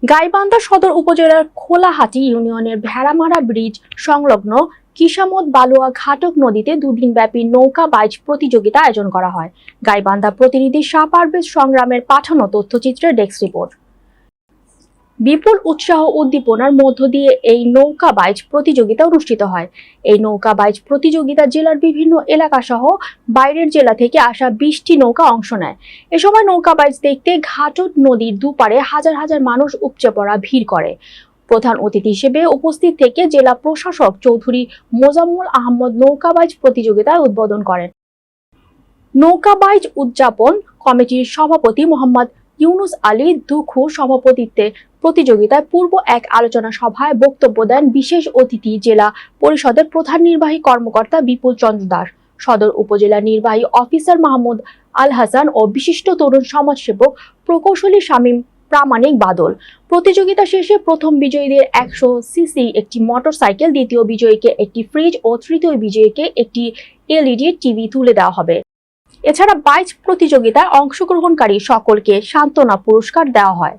গাইবান্ধা সদর উপজেলার খোলাহাটি ইউনিয়নের ভেড়ামারা ব্রিজ সংলগ্ন কিসামত বালুয়া ঘাটক নদীতে দুদিনব্যাপী নৌকা বাইচ প্রতিযোগিতা আয়োজন করা হয়। গাইবান্ধা প্রতিনিধি শাহ পারভেজ সংগ্রামের পাঠানো তথ্যচিত্রের ডেস্ক রিপোর্ট। বিপুল উৎসাহ উদ্দীপনার মধ্য দিয়ে এই নৌকা বাইচ প্রতিযোগিতা অনুষ্ঠিত হয়। এই নৌকা বাইচ প্রতিযোগিতা জেলার বিভিন্ন এলাকা সহ বাইরের জেলা থেকে আসা 20টি নৌকা অংশ নেয়। এ সময় নৌকা বাইচ দেখতে ঘাটক নদীর দুপারে হাজার হাজার মানুষ উপচে পড়া ভিড় করে। প্রধান অতিথি হিসেবে উপস্থিত থেকে জেলা প্রশাসক চৌধুরী মোজাম্মল আহমদ নৌকা বাইচ প্রতিযোগিতায় উদ্বোধন করেন। নৌকা বাইচ উদযাপন কমিটির সভাপতি মোহাম্মদ ইউনুস আলী দুখু সভাপতিত্বে প্রতিযোগিতায় পূর্ব এক আলোচনা সভায় বক্তব্য দেন বিশেষ অতিথি জেলা পরিষদের প্রধান নির্বাহী কর্মকর্তা বিপুল চন্দ্র দাস, সদর উপজেলা নির্বাহী অফিসার মাহমুদ আল হাসান ও বিশিষ্ট তরুণ সমাজসেবক প্রকৌশলী শামীম প্রামাণিক বাদল। প্রতিযোগিতা শেষে প্রথম বিজয়ীদের 100 সিসি একটি মোটরসাইকেল, দ্বিতীয় বিজয়ীকে একটি ফ্রিজ ও তৃতীয় বিজয়ীকে একটি এলইডি টিভি তুলে দেওয়া হবে। এছাড়া বাইচ প্রতিযোগিতায় অংশগ্রহণকারী সকলকে সান্ত্বনা পুরস্কার দেওয়া হয়।